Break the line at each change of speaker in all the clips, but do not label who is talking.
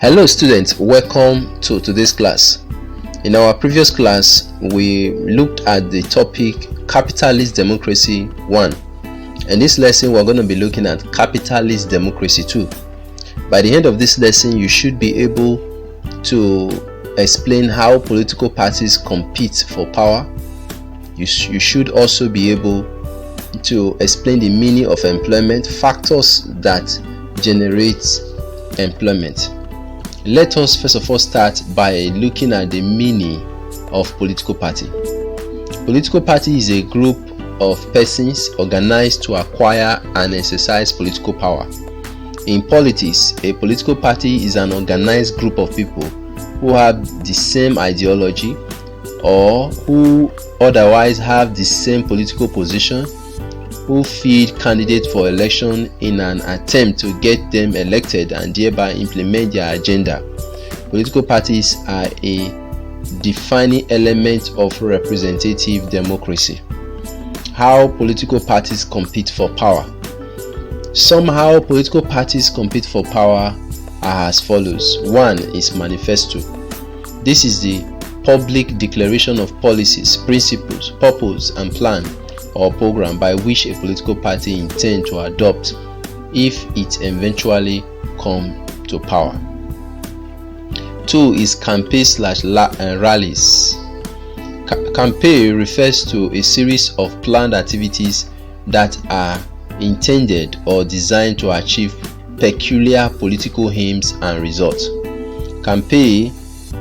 Hello students, welcome to today's class. In our previous class, we looked at the topic Capitalist Democracy 1. In this lesson, we're going to be looking at Capitalist Democracy 2. By the end of this lesson, you should be able to explain how political parties compete for power. You should also be able to explain the meaning of employment, factors that generate employment. Let us first of all start by looking at the meaning of political party. Political party is a group of persons organized to acquire and exercise political power. In politics, a political party is an organized group of people who have the same ideology or who otherwise have the same political position, who feed candidates for election in an attempt to get them elected and thereby implement their agenda. Political parties are a defining element of representative democracy. How political parties compete for power. Somehow political parties compete for power are as follows. One is manifesto. This is the public declaration of policies, principles, purpose and plan or program by which a political party intends to adopt if it eventually come to power. 2 is campaign/rallies. Campaign refers to a series of planned activities that are intended or designed to achieve peculiar political aims and results. Campaign,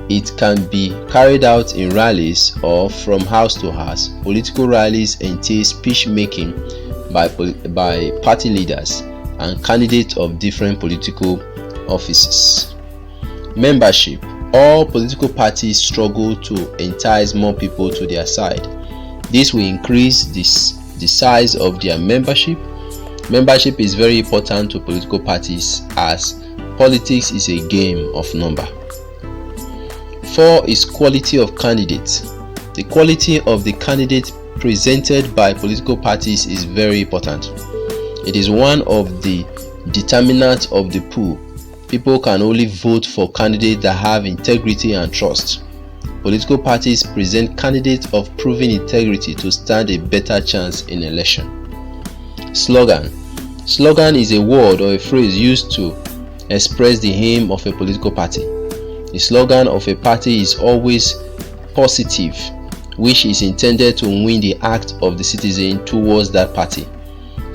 it can be carried out in rallies or from house to house. Political rallies entail speech making by party leaders and candidates of different political offices. Membership. All political parties struggle to entice more people to their side. This will increase the size of their membership. Membership is very important to political parties as politics is a game of number. 4 is quality of candidates. The quality of the candidate presented by political parties is very important. It is one of the determinants of the pool. People can only vote for candidates that have integrity and trust. Political parties present candidates of proven integrity to stand a better chance in election. Slogan. Slogan is a word or a phrase used to express the aim of a political party. The slogan of a party is always positive, which is intended to win the heart of the citizen towards that party.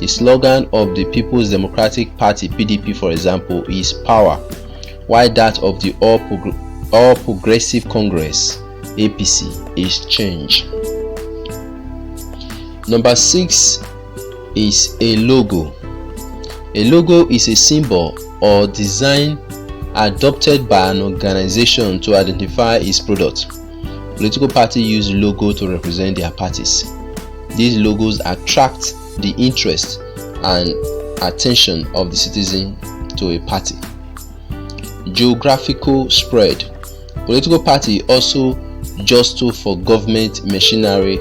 The slogan of the People's Democratic Party (PDP), for example, is power, while that of the All Progressive Congress (APC) is change. Number 6 is a logo. A logo is a symbol or design adopted by an organization to identify its product. Political parties use logo to represent their parties. These logos attract the interest and attention of the citizen to a party. Geographical spread. Political parties also jostle for government machinery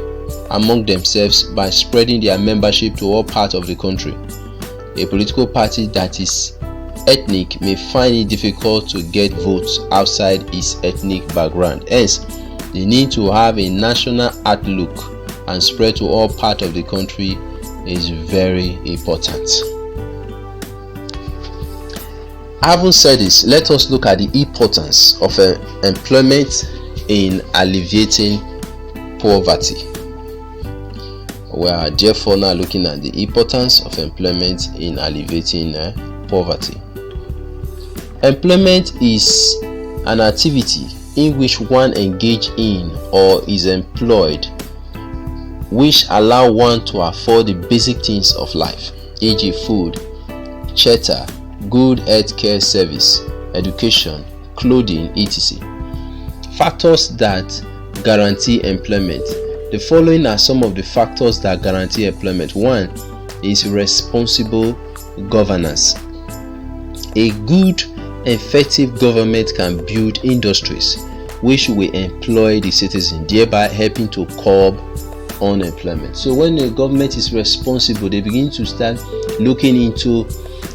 among themselves by spreading their membership to all parts of the country. A political party that is ethnic may find it difficult to get votes outside its ethnic background. Hence, the need to have a national outlook and spread to all parts of the country is very important. Having said this, let us look at the importance of employment in alleviating poverty. We are therefore now looking at the importance of employment in alleviating poverty. Employment is an activity in which one engages in or is employed which allow one to afford the basic things of life, e.g. food, shelter, good healthcare service, education, clothing, etc. Factors that guarantee employment. The following are some of the factors that guarantee employment. 1 is responsible governance. A good, effective government can build industries which will employ the citizen, thereby helping to curb unemployment. So when the government is responsible, they begin to start looking into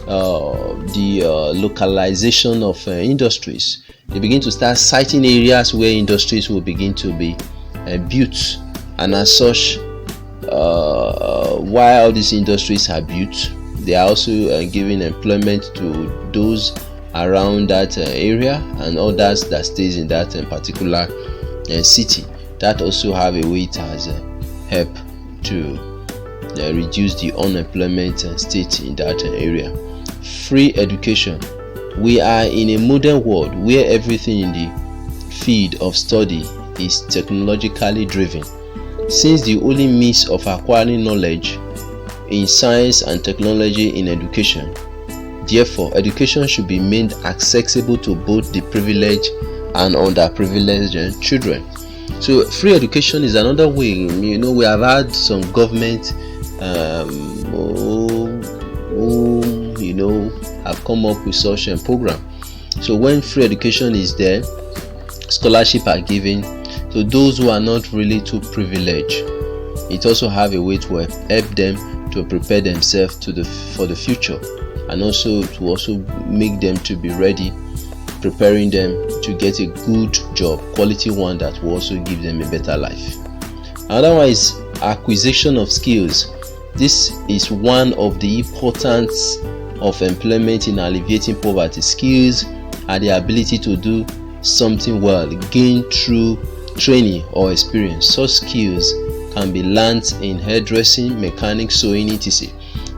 the localization of industries. They begin to start citing areas where industries will begin to be built, and as such, while all these industries are built, they are also giving employment to those around that area and others that stays in that particular city. That also have a way it has helped to reduce the unemployment state in that area. Free education. We are in a modern world where everything in the field of study is technologically driven. Since the only means of acquiring knowledge in science and technology in education, therefore education should be made accessible to both the privileged and underprivileged children. So free education is another way. We have had some government who have come up with such a program. So when free education is there, scholarship are given to those who are not really too privileged. It also have a way to help them to prepare themselves for the future, and also to make them to be ready, preparing them to get a good job, quality one that will also give them a better life. Another one is acquisition of skills. This is one of the importance of employment in alleviating poverty. Skills are the ability to do something well gained through training or experience. Such skills can be learned in hairdressing, mechanics, sewing, etc.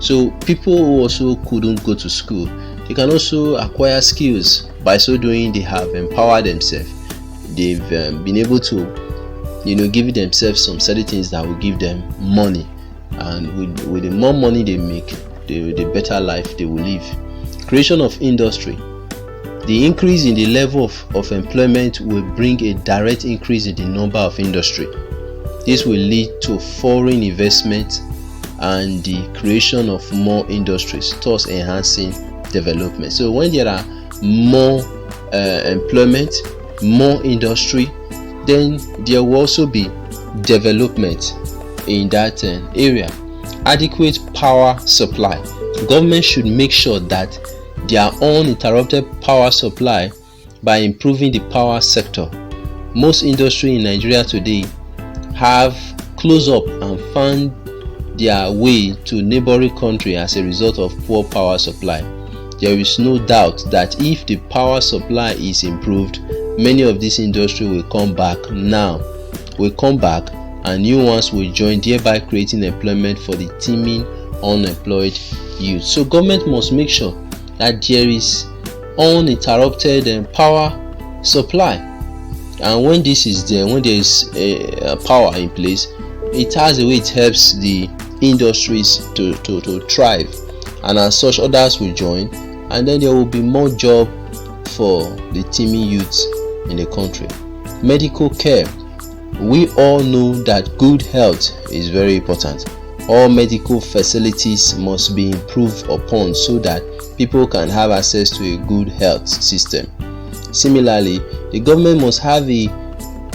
So people who also couldn't go to school, they can also acquire skills. By so doing, they have empowered themselves. They've been able to give themselves some certain things that will give them money, and with the more money they make, the better life they will live. Creation of industry. The increase in the level of employment will bring a direct increase in the number of industry. This will lead to foreign investment and the creation of more industries, thus enhancing development. So when there are more employment, more industry, then there will also be development in that area. Adequate power supply. Government should make sure that there are uninterrupted power supply by improving the power sector. Most industry in Nigeria today have closed up and found their way to neighboring country as a result of poor power supply. There is no doubt that if the power supply is improved, many of these industries will come back and new ones will join, thereby creating employment for the teeming unemployed youth. So government must make sure that there is uninterrupted power supply, and when this is there, when there is a power in place, it has a way it helps the industries to thrive, and as such others will join, and then there will be more job for the teeming youths in the country. Medical care. We all know that good health is very important. All medical facilities must be improved upon so that people can have access to a good health system. Similarly, the government must have a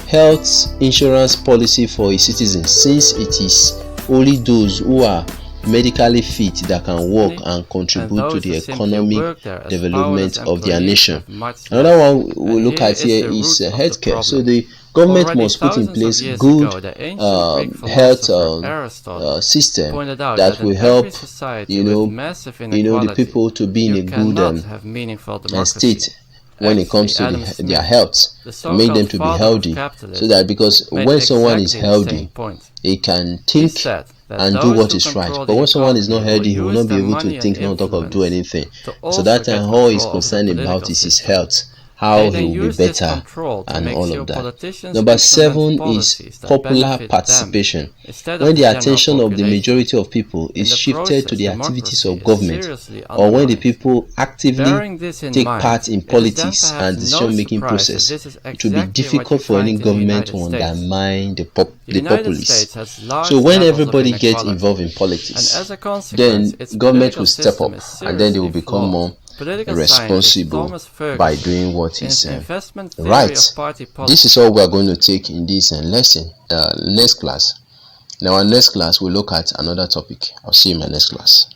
health insurance policy for its citizens, since it is only those who are medically fit that can work and contribute to the economic development of their nation. Another one we'll look at here is healthcare. So the government must put in place good health system that will help the people to be in a good state when it comes to their health, make them to be healthy, so that because when someone is healthy, he can think and do what is right. But when someone is not healthy, he will not be able to think, not talk of do anything. So that time all he's concerned about is his health, how he will be better, and all of that. Number 7 is popular participation. When the attention of the majority of people is shifted to the activities of government, or when the people actively take part in politics and decision-making process, it will be difficult for any government to undermine the populace. So when everybody gets involved in politics, then government will step up, and then they will become more responsible by doing what is right. This is all we are going to take in this lesson. Next class. In our next class, we'll look at another topic. I'll see you in my next class.